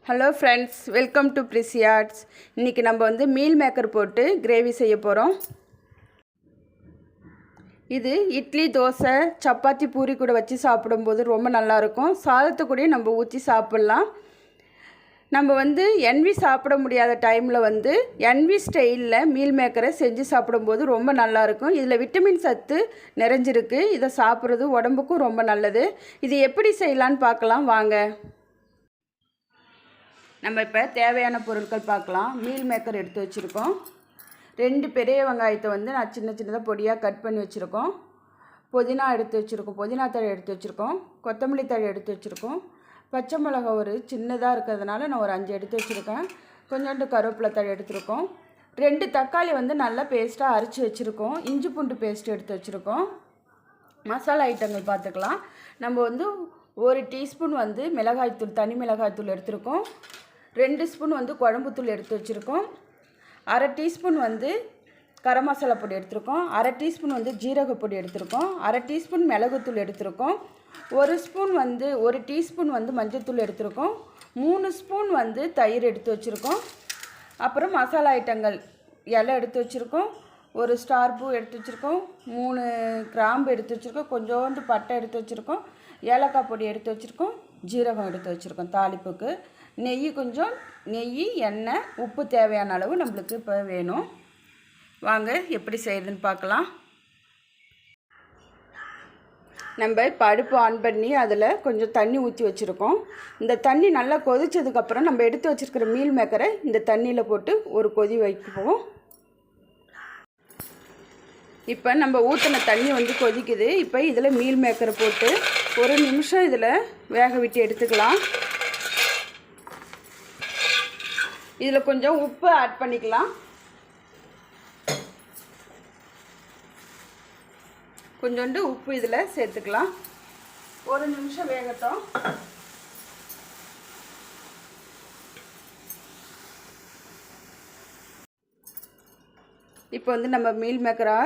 Hello friends, welcome to பிரிசி arts. இன்றைக்கி நம்ம மீல் மேக்கர் போட்டு கிரேவி செய்ய போகிறோம். இது இட்லி, தோசை, சப்பாத்தி, பூரி கூட வச்சு சாப்பிடும்போது ரொம்ப நல்லாயிருக்கும். சாதத்தை கூட நம்ம ஊற்றி சாப்பிட்லாம். நம்ம என்வி சாப்பிட முடியாத டைமில் என்வி ஸ்டைலில் மீல் மேக்கரை செஞ்சு சாப்பிடும்போது ரொம்ப நல்லாயிருக்கும். இதில் விட்டமின் சத்து நிறைஞ்சிருக்கு. இதை சாப்பிட்றது உடம்புக்கும் ரொம்ப நல்லது. இது எப்படி செய்யலான்னு பார்க்கலாம் வாங்க. நம்ம இப்போ தேவையான பொருட்கள் பார்க்கலாம். மீல் மேக்கர் எடுத்து வச்சுருக்கோம். 2 பெரிய வெங்காயத்தை நான் சின்ன சின்னதாக பொடியாக கட் பண்ணி வச்சுருக்கோம். புதினா எடுத்து வச்சுருக்கோம், புதினா தழை எடுத்து வச்சுருக்கோம், கொத்தமல்லி தழை எடுத்து வச்சுருக்கோம். பச்சை மிளகாய் ஒரு சின்னதாக இருக்கிறதுனால நான் ஒரு 5 எடுத்து வச்சுருக்கேன். கொஞ்சோண்டு கருவேப்பிலை தழை எடுத்துருக்கோம். 2 தக்காளி நல்லா பேஸ்ட்டாக அரைச்சி வச்சுருக்கோம். இஞ்சி பூண்டு பேஸ்ட் எடுத்து வச்சுருக்கோம். மசாலா ஐட்டங்கள் பார்த்துக்கலாம். நம்ம 1 டீஸ்பூன் மிளகாய்த்தூள், தனி மிளகாய்த்தூள் எடுத்துருக்கோம். 2 ஸ்பூன் குழம்புத்தூள் எடுத்து வச்சுருக்கோம். அரை டீஸ்பூன் கரம் மசாலா பொடி எடுத்துருக்கோம். அரை டீஸ்பூன் ஜீரகப்பொடி எடுத்துருக்கோம். அரை டீஸ்பூன் மிளகுத்தூள் எடுத்துருக்கோம். 1 ஸ்பூன் 1 டீஸ்பூன் மஞ்சள்தூள் எடுத்துருக்கோம். 3 ஸ்பூன் தயிர் எடுத்து வச்சுருக்கோம். அப்புறம் மசாலா ஐட்டங்கள் இலை எடுத்து வச்சுருக்கோம். 1 ஸ்டார் பூ எடுத்து வச்சுருக்கோம். 3 கிராம்பு எடுத்து வச்சுருக்கோம். கொஞ்சோண்டு பட்டை எடுத்து வச்சுருக்கோம். ஏலக்காய் பொடி எடுத்து வச்சுருக்கோம். ஜீரகம் எடுத்து வச்சுருக்கோம் தாளிப்புக்கு. நெய், எண்ணெய், உப்பு தேவையான அளவு நம்மளுக்கு இப்போ வேணும். வாங்க எப்படி செய்யுதுன்னு பார்க்கலாம். நம்ம இப்போ அடுப்பு ஆன் பண்ணி அதில் கொஞ்சம் தண்ணி ஊற்றி வச்சுருக்கோம். இந்த தண்ணி நல்லா கொதித்ததுக்கப்புறம் நம்ம எடுத்து வச்சுருக்கிற மீல் மேக்கரை இந்த தண்ணியில் போட்டு ஒரு கொதி வைப்போம். இப்போ நம்ம ஊற்றின தண்ணி கொதிக்குது. இப்போ இதில் மீல் மேக்கரை போட்டு 1 நிமிஷம் இதில் வேக விட்டு எடுத்துக்கலாம். இதில் கொஞ்சம் உப்பு ஆட் பண்ணிக்கலாம். கொஞ்சோண்டு உப்பு இதில் சேர்த்துக்கலாம். 1 நிமிஷம் வேகட்டும். இப்போ நம்ம மீல் மேக்கரை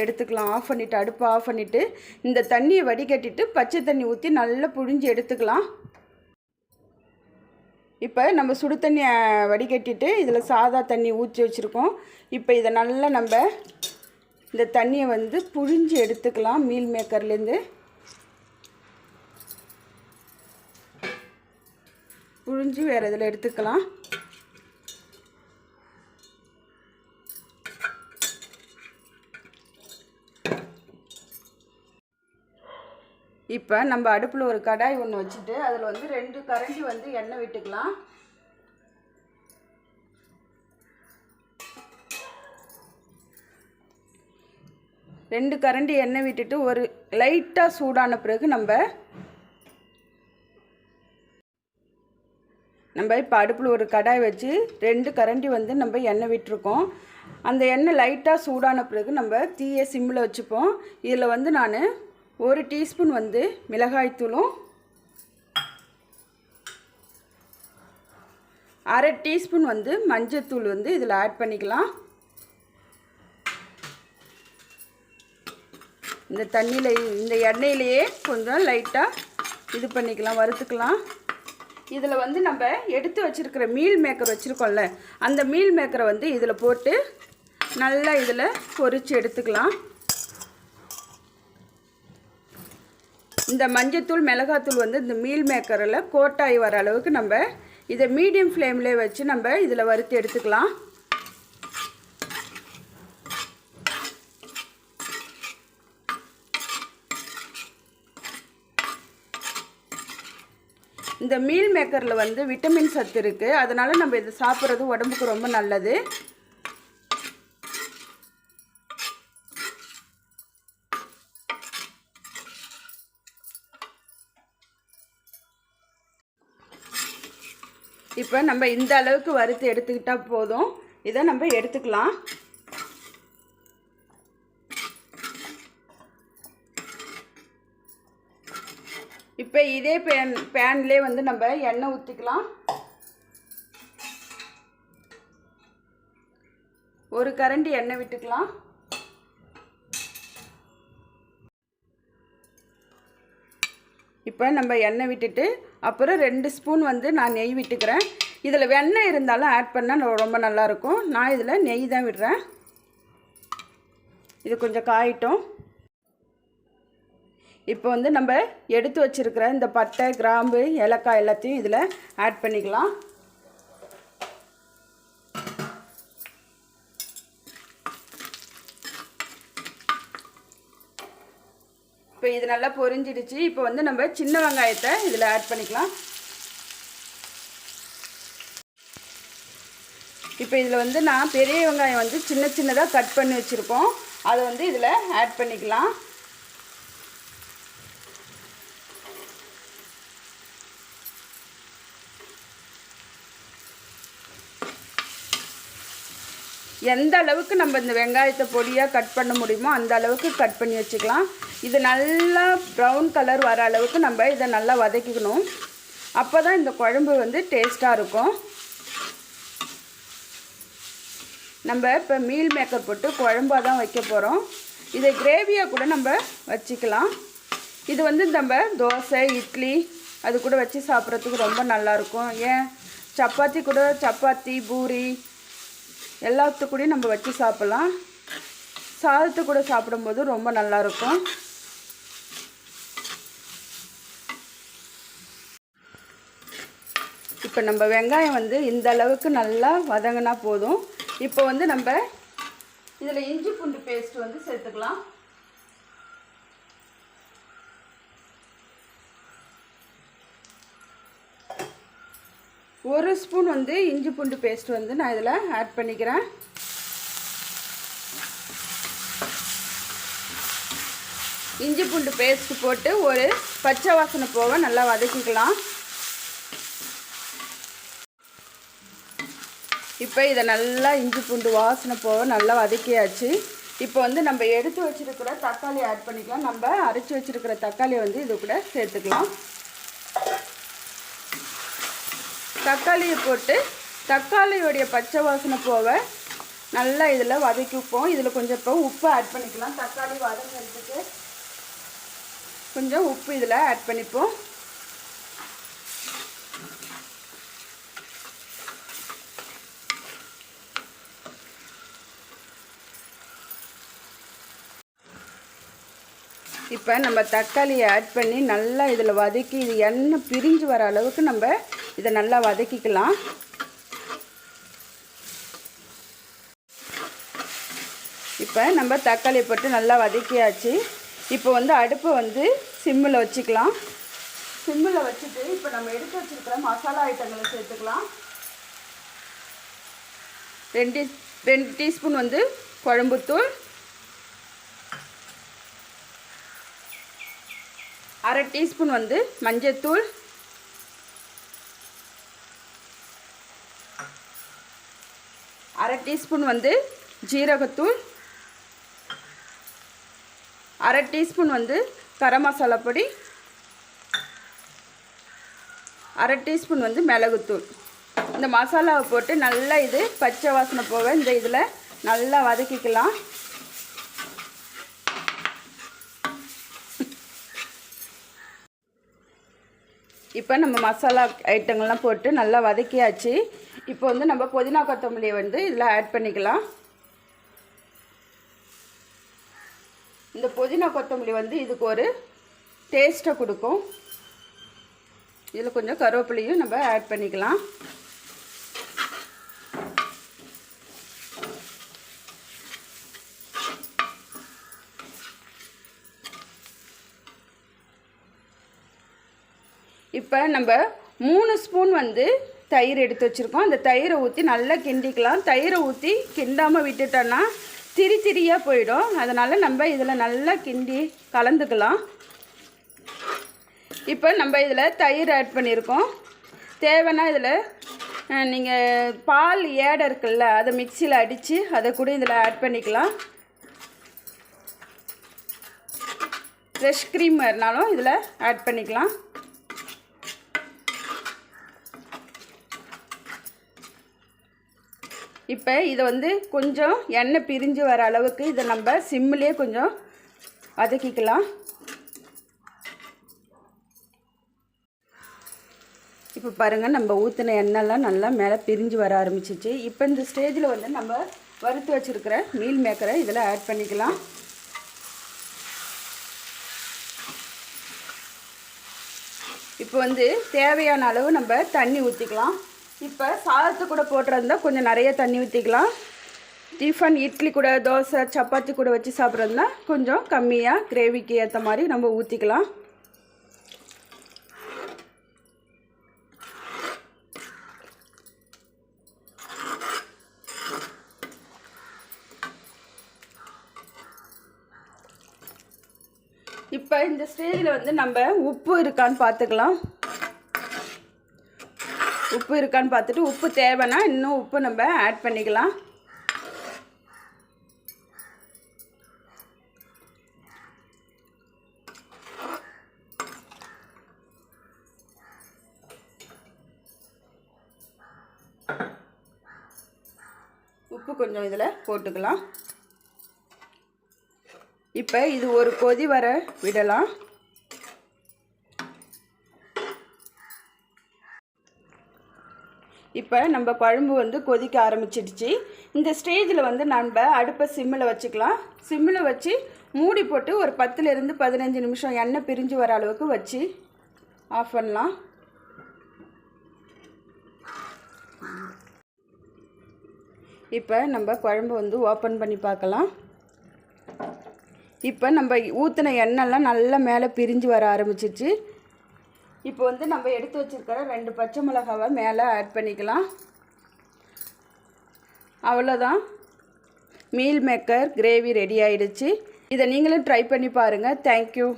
எடுத்துக்கலாம். ஆஃப் பண்ணிவிட்டு, அடுப்பை ஆஃப் பண்ணிவிட்டு இந்த தண்ணியை வடிகட்டிட்டு பச்சை தண்ணி ஊற்றி நல்லா புழிஞ்சு எடுத்துக்கலாம். இப்போ நம்ம சுடு தண்ணியை வடிகட்டிட்டு இதில் சாதா தண்ணி ஊற்றி வச்சுருக்கோம். இப்போ இதை நல்லா நம்ம இந்த தண்ணியை புழிஞ்சு எடுத்துக்கலாம். மீல் மேக்கர்லேருந்து புழிஞ்சு வேறு இதில் எடுத்துக்கலாம். இப்போ நம்ம அடுப்பில் ஒரு கடாய் ஒன்று வச்சுட்டு அதில் 2 கரண்டி எண்ணெய் விட்டுக்கலாம். ரெண்டு கரண்டி எண்ணெய் விட்டுட்டு ஒரு லைட்டாக சூடான பிறகு நம்ம இப்போ அடுப்பில் ஒரு கடாய் வச்சு 2 கரண்டி நம்ம எண்ணெய் விட்டுருக்கோம். அந்த எண்ணெய் லைட்டாக சூடான பிறகு நம்ம தீயை சிம்மில் வச்சுப்போம். இதில் நான் 1 டீஸ்பூன் மிளகாய்த்தூளும், அரை டீஸ்பூன் மஞ்சள்தூள் இதில் ஆட் பண்ணிக்கலாம். இந்த தண்ணியில், இந்த எண்ணெயிலேயே கொஞ்சம் லைட்டாக இது பண்ணிக்கலாம், வறுத்துக்கலாம். இதில் நம்ம எடுத்து வச்சுருக்கிற மீல் மேக்கர் வச்சுருக்கோம்ல, அந்த மீல் மேக்கரை இதில் போட்டு நல்லா இதில் பொரித்து எடுத்துக்கலாம். இந்த மஞ்சத்தூள், மிளகாத்தூள் இந்த மீல் மேக்கரில் கோட்டாகி வர அளவுக்கு நம்ம இதை மீடியம் ஃப்ளேம்லேயே வச்சு நம்ம இதில் வறுத்து எடுத்துக்கலாம். இந்த மீல் மேக்கரில் விட்டமின் சத்து இருக்குது. அதனால் நம்ம இதை சாப்பிட்றது உடம்புக்கு ரொம்ப நல்லது. இப்போ நம்ம இந்த அளவுக்கு வறுத்து எடுத்துக்கிட்டால் போதும். இதை நம்ம எடுத்துக்கலாம். இப்போ இதே பேன்லேயே நம்ம எண்ணெய் ஊற்றிக்கலாம். 1 கரண்டி எண்ணெய் விட்டுக்கலாம். இப்போ நம்ம எண்ணெய் விட்டுட்டு அப்புறம் 2 ஸ்பூன் வந்து நான் நெய் விட்டுக்கிறேன். இதில் வெண்ணெய் இருந்தாலும் ஆட் பண்ணால் ரொம்ப நல்லாயிருக்கும். நான் இதில் நெய் தான் விடுறேன். இது கொஞ்சம் காயட்டும். இப்போ வந்து நம்ம எடுத்து வச்சுருக்கிற இந்த பட்டை, கிராம்பு, ஏலக்காய் எல்லாத்தையும் இதில் ஆட் பண்ணிக்கலாம். இப்போ இது நல்லா பொரிஞ்சிடுச்சு. இப்போ வந்து நம்ம சின்ன வெங்காயத்தை இதில் ஆட் பண்ணிக்கலாம். இப்போ இதில் வந்து நான் பெரிய வெங்காயம் வந்து சின்னதாக கட் பண்ணி வச்சுருக்கோம். அதை வந்து இதில் ஆட் பண்ணிக்கலாம். எந்த அளவுக்கு நம்ம இந்த வெங்காயத்தை பொடியாக கட் பண்ண முடியுமோ அந்த அளவுக்கு கட் பண்ணி வச்சுக்கலாம். இது நல்லா ப்ரௌன் கலர் வர அளவுக்கு நம்ம இதை நல்லா வதக்கிக்கணும். அப்போ தான் இந்த குழம்பு வந்து டேஸ்ட்டாக இருக்கும். நம்ம இப்போ மீல் மேக்கர் போட்டு குழம்பாக தான் வைக்க போகிறோம். இதை கிரேவியாக கூட நம்ம வச்சுக்கலாம். இது வந்து நம்ம தோசை, இட்லி அது கூட வச்சு சாப்பிட்றதுக்கு ரொம்ப நல்லாயிருக்கும். ஏன் சப்பாத்தி கூட, சப்பாத்தி, பூரி எல்லாத்துக்கூடையும் நம்ம வச்சு சாப்பிட்லாம். சாதத்து கூட சாப்பிடும்போது ரொம்ப நல்லாயிருக்கும். இப்போ நம்ம வெங்காயம் வந்து இந்த அளவுக்கு நல்லா வதங்கினா போதும். இப்போ வந்து நம்ம இதில் இஞ்சி பூண்டு பேஸ்ட் வந்து சேர்த்துக்கலாம். ஒரு ஸ்பூன் வந்து இஞ்சி பூண்டு பேஸ்ட் வந்து நான் இதில் ஆட் பண்ணிக்கிறேன். இஞ்சி பூண்டு பேஸ்ட் போட்டு ஒரு பச்சை வாசனை போக நல்லா வதக்கிக்கலாம். இப்போ இதை நல்லா இஞ்சி பூண்டு வாசனை போக நல்லா வதக்கியாச்சு. இப்போ வந்து நம்ம எடுத்து வச்சுருக்கிற தக்காளி ஆட் பண்ணிக்கலாம். நம்ம அரைச்சி வச்சுருக்கிற தக்காளியை வந்து இது கூட சேர்த்துக்கலாம். தக்காளியை போட்டு தக்காளியோடைய பச்சை வாசனை போக நல்லா இதில் வதக்கிப்போம். இதில் கொஞ்சம் இப்போ உப்பு ஆட் பண்ணிக்கலாம். தக்காளி வதங்கிறதுக்கு கொஞ்சம் உப்பு இதில் ஆட் பண்ணிப்போம். இப்போ நம்ம தக்காளியை ஆட் பண்ணி நல்லா இதில் வதக்கி இது எண்ணெய் பிரிஞ்சு வர அளவுக்கு நம்ம இதை நல்லா வதக்கிக்கலாம். இப்போ நம்ம தக்காளி போட்டு நல்லா வதக்கியாச்சு. இப்போ வந்து அடுப்பை வந்து சிம்மில் வச்சுக்கலாம். சிம்மில் வச்சுட்டு இப்போ நம்ம எடுத்து வச்சுருக்கிற மசாலா ஐட்டங்களை சேர்த்துக்கலாம். 2 டீஸ்பூன் வந்து குழம்புத்தூள், 1/2 டீஸ்பூன் வந்து மஞ்சத்தூள், 1/2 டீஸ்பூன் வந்து ஜீரகத்தூள், 1/2 டீஸ்பூன் வந்து கரம் மசாலா பொடி, 1/2 டீஸ்பூன் வந்து மிளகுத்தூள். இந்த மசாலாவை போட்டு நல்லா இது பச்சை வாசனை போக இந்த இதில் நல்லா வதக்கிக்கலாம். இப்போ நம்ம மசாலா ஐட்டங்கள்லாம் போட்டு நல்லா வதக்கியாச்சு. இப்போ வந்து நம்ம புதினா கொத்தமல்லியை வந்து இதில் ஆட் பண்ணிக்கலாம். இந்த புதினா கொத்தமல்லி வந்து இதுக்கு ஒரு டேஸ்ட்டை கொடுக்கும். இதில் கொஞ்சம் கருவேப்பிலையும் நம்ம ஆட் பண்ணிக்கலாம். இப்போ நம்ம 3 ஸ்பூன் வந்து தயிர் எடுத்து வச்சுருக்கோம். அந்த தயிரை ஊற்றி நல்லா கிண்டிக்கலாம். தயிரை ஊற்றி கிண்டாமல் விட்டுட்டோன்னா திரியாக போயிடும். அதனால் நம்ம இதில் நல்லா கிண்டி கலந்துக்கலாம். இப்போ நம்ம இதில் தயிர் ஆட் பண்ணியிருக்கோம். தேவைன்னா இதில் நீங்கள் பால் ஏடை இருக்குல்ல, அதை மிக்சியில் அடித்து அதை கூட இதில் ஆட் பண்ணிக்கலாம். ஃப்ரெஷ் க்ரீம் இருந்தாலும் இதில் ஆட் பண்ணிக்கலாம். இப்போ இதை வந்து கொஞ்சம் எண்ணெய் பிரிஞ்சு வர அளவுக்கு இதை நம்ம சிம்மிலே கொஞ்சம் வதக்கிக்கலாம். இப்போ பாருங்கள், நம்ம ஊற்றின எண்ணெய்லாம் நல்லா மேலே பிரிஞ்சு வர ஆரம்பிச்சிச்சு. இப்போ இந்த ஸ்டேஜில் வந்து நம்ம வறுத்து வச்சுருக்கிற மீல் மேக்கரை இதில் ஆட் பண்ணிக்கலாம். இப்போ வந்து தேவையான அளவு நம்ம தண்ணி ஊற்றிக்கலாம். இப்போ சாதத்தை கூட போடுறதா கொஞ்சம் நிறைய தண்ணி ஊற்றிக்கலாம். டிஃபன் இட்லி கூட, தோசை, சப்பாத்தி கூட வச்சு சாப்பிட்றதுனா கொஞ்சம் கம்மியாக கிரேவிக்கு ஏற்ற மாதிரி நம்ம ஊற்றிக்கலாம். இப்போ இந்த ஸ்டேஜில் வந்து நம்ம உப்பு இருக்கான்னு பார்த்துக்கலாம். உப்பு இருக்கான்னு பார்த்துட்டு உப்பு தேவைன்னா இன்னும் உப்பு நம்ம ஆட் பண்ணிக்கலாம். உப்பு கொஞ்சம் இதில் போட்டுக்கலாம். இப்போ இது ஒரு கொதி வர விடலாம். இப்போ நம்ம குழம்பு வந்து கொதிக்க ஆரம்பிச்சிடுச்சு. இந்த ஸ்டேஜில் வந்து நம்ம அடுப்பை சிம்மில் வச்சுக்கலாம். சிம்மில் வச்சு மூடி போட்டு ஒரு 10லேருந்து 15 நிமிஷம் எண்ணெய் பிரிஞ்சு வர அளவுக்கு வச்சு ஆஃப் பண்ணலாம். இப்போ நம்ம குழம்பு வந்து ஓப்பன் பண்ணி பார்க்கலாம். இப்போ நம்ம ஊற்றின எண்ணெய்லாம் நல்லா மேலே பிரிஞ்சு வர ஆரம்பிச்சிச்சு. இப்போ வந்து நம்ம எடுத்து வச்சுருக்கிற 2 பச்சை மிளகாவை மேலே ஆட் பண்ணிக்கலாம். அவ்வளோதான், மீல் மேக்கர் கிரேவி ரெடி ஆகிடுச்சு. இதை நீங்களும் ட்ரை பண்ணி பாருங்கள். தேங்க்யூ.